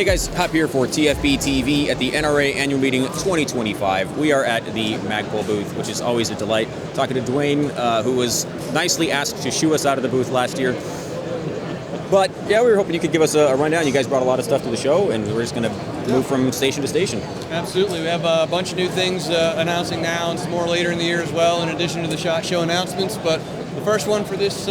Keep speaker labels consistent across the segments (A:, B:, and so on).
A: Hey guys, Hop here for TFBTV at the NRA Annual Meeting 2025. We are at the Magpul booth, which is always a delight. Talking to Dwayne, who was nicely asked to shoo us out of the booth last year. But yeah, we were hoping you could give us a rundown. You guys brought a lot of stuff to the show, and we're just going to move from station to station. Absolutely. We have a bunch of new things announcing now, and some more later in the year as well, in addition to the SHOT Show announcements. But the first one for this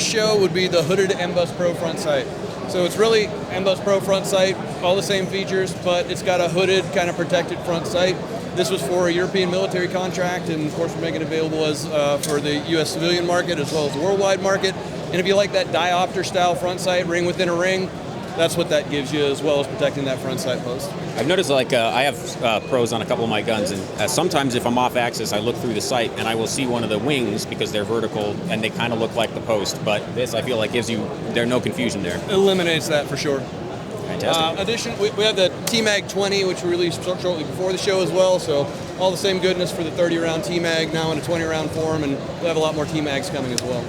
A: show would be the hooded M-Bus Pro front sight. So it's really M-Bus Pro front sight, all the same features, but it's got a hooded, kind of protected front sight. This was for a European military contract, and of course we're making it available as for the U.S. civilian market as well as the worldwide market. And if you like that diopter style front sight, ring within a ring, that's what that gives you, as well as protecting that front sight post. I've noticed, like, I have pros on a couple of my guns, and sometimes if I'm off axis, I look through the sight and I will see one of the wings because they're vertical and they kind of look like the post. But this, I feel like, gives you, there's no confusion there. Eliminates that for sure. Fantastic. Addition, we have the TMAG 20, which we released shortly before the show as well. So all the same goodness for the 30-round TMAG, now in a 20-round form, and we'll have a lot more TMAGs coming as well.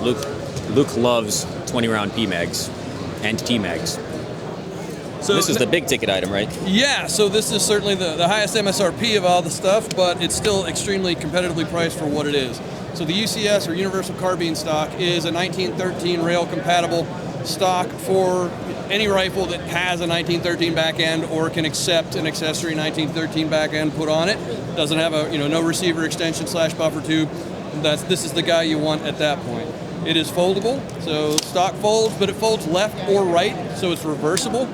A: Luke loves 20-round PMAGs and TMAGs. So this is the big ticket item, right? Yeah, so this is certainly the highest MSRP of all the stuff, but it's still extremely competitively priced for what it is. So the UCS, or Universal Carbine Stock, is a 1913 rail compatible stock for any rifle that has a 1913 back end or can accept an accessory 1913 back end put on it. Doesn't have a no receiver extension / buffer tube. This is the guy you want at that point. It is foldable, so stock folds, but it folds left or right, so it's reversible.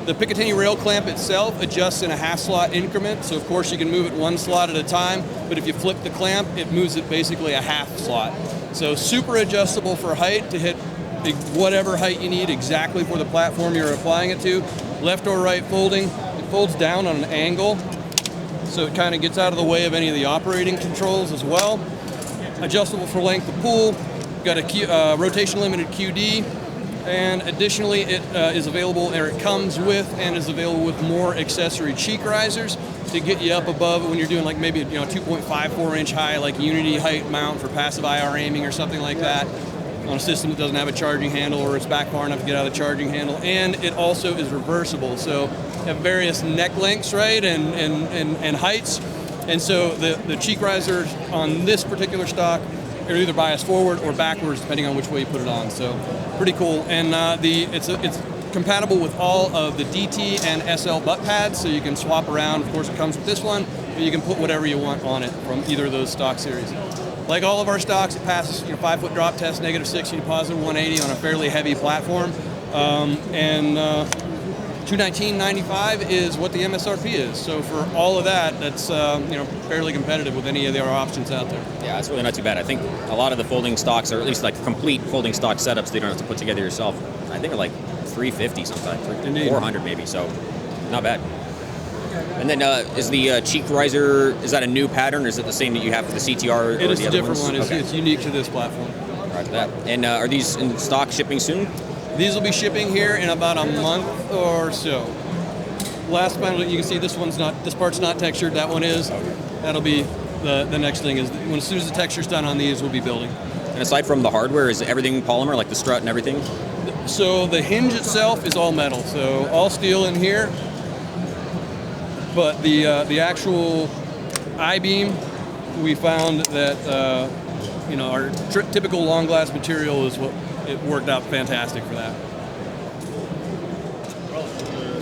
A: The Picatinny rail clamp itself adjusts in a half slot increment, so of course you can move it one slot at a time, but if you flip the clamp, it moves it basically a half slot. So super adjustable for height to hit whatever height you need exactly for the platform you're applying it to. Left or right folding, it folds down on an angle, so it kind of gets out of the way of any of the operating controls as well. Adjustable for length of pull. Got a rotation limited QD, and additionally it is available, or it comes with and is available with more accessory cheek risers to get you up above when you're doing like maybe 2.54 inch high like Unity height mount for passive IR aiming or something like that on a system that doesn't have a charging handle or it's back far enough to get out of the charging handle. And it also is reversible, so you have various neck lengths, right, and heights, and so the cheek risers on this particular stock are either biased forward or backwards, depending on which way you put it on. So pretty cool. And it's compatible with all of the DT and SL butt pads, so you can swap around. Of course, it comes with this one, but you can put whatever you want on it from either of those stock series. Like all of our stocks, it passes 5-foot drop test, -60 to +180 on a fairly heavy platform, $219.95 is what the MSRP is. So for all of that, that's fairly competitive with any of the other options out there. Yeah, it's really not too bad. I think a lot of the folding stocks, or at least like complete folding stock setups, they don't have to put together yourself. I think are like $350 sometimes, $400 maybe. So not bad. And then is the cheek riser, is that a new pattern, or is it the same that you have for the CTR? It is a different one. It's unique to this platform. Right to that. And are these in stock shipping soon? These will be shipping here in about a month or so. Last final, you can see this part's not textured, that one is. That'll be the next thing, is as soon as the texture's done on these, we'll be building. And aside from the hardware, is everything polymer, like the strut and everything? So the hinge itself is all metal, so all steel in here. But the actual I-beam, we found that our typical long glass material is what it worked out fantastic for that.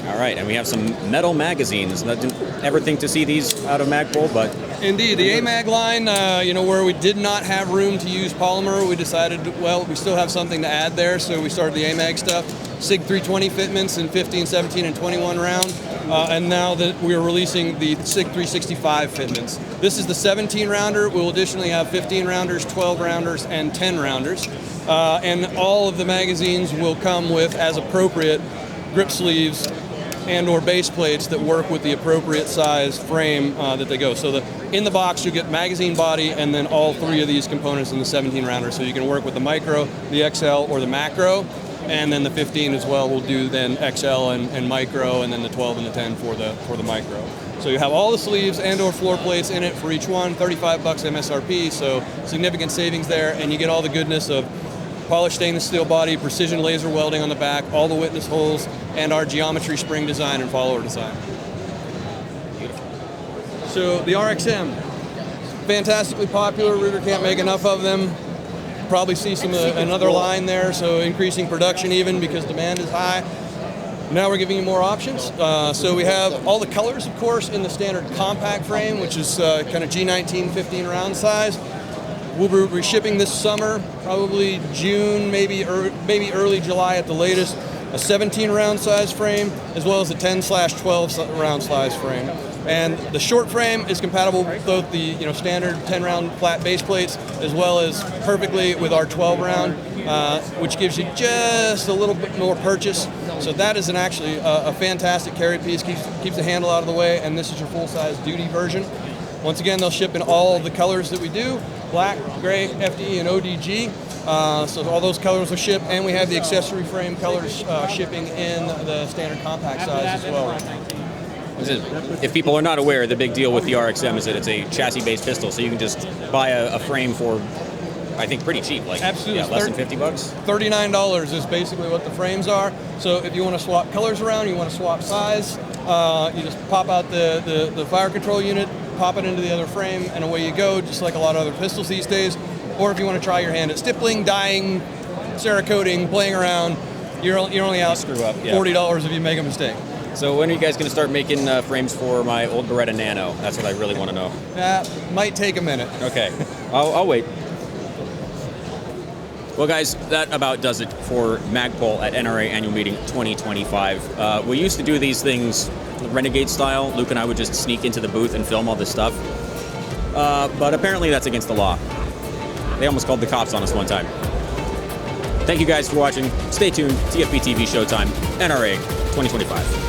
A: All right, and we have some metal magazines. I didn't ever think to see these out of Magpul, but indeed, the AMAG line, where we did not have room to use polymer, we decided, well, we still have something to add there, so we started the AMAG stuff. SIG 320 fitments in 15, 17, and 21 round, and now that we are releasing the SIG 365 fitments. This is the 17 rounder. We'll additionally have 15 rounders, 12 rounders, and 10 rounders. And all of the magazines will come with, as appropriate, grip sleeves and or base plates that work with the appropriate size frame that they go. So in the box you get magazine body and then all three of these components in the 17 rounder. So you can work with the micro, the XL, or the macro. And then the 15 as well will do then XL and micro, and then the 12 and the 10 for the micro. So you have all the sleeves and or floor plates in it for each one, $35 MSRP, so significant savings there, and you get all the goodness of
B: polished stainless steel body, precision laser welding on the back, all the witness holes, and our geometry spring design and follower design. So the RXM, fantastically popular. Ruger can't make enough of them. Probably see another line there, so increasing production even because demand is high. Now we're giving you more options. So we have all the colors, of course, in the standard compact frame, which is kind of G19 15 round size. We'll be shipping this summer, probably June, maybe early July at the latest, a 17 round size frame, as well as a 10/12 round size frame. And the short frame is compatible with both the standard 10 round flat base plates, as well as perfectly with our 12 round, which gives you just a little bit more purchase. So that is actually a fantastic carry piece, keeps the handle out of the way, and this is your full size duty version. Once again, they'll ship in all of the colors that we do, black, gray, FD, and ODG. So all those colors will ship, and we have the accessory frame colors shipping in the standard compact size as well.
A: If people are not aware, the big deal with the RXM is that it's a chassis-based pistol, so you can just buy a frame for, I think, pretty cheap, like
B: absolutely
A: less than $50.
B: $39 is basically what the frames are. So if you want to swap colors around, you want to swap size, you just pop out the fire control unit, pop it into the other frame, and away you go, just like a lot of other pistols these days. Or if you want to try your hand at stippling, dyeing, Cerakoting, playing around, you're only out $40 if you make a mistake.
A: So when are you guys going to start making frames for my old Beretta Nano? That's what I really want to know.
B: That might take a minute.
A: Okay, I'll wait. Well, guys, that about does it for Magpul at NRA Annual Meeting 2025. We used to do these things Renegade style. Luke and I would just sneak into the booth and film all this stuff. But apparently that's against the law. They almost called the cops on us one time. Thank you guys for watching. Stay tuned. TFBTV Showtime, NRA 2025.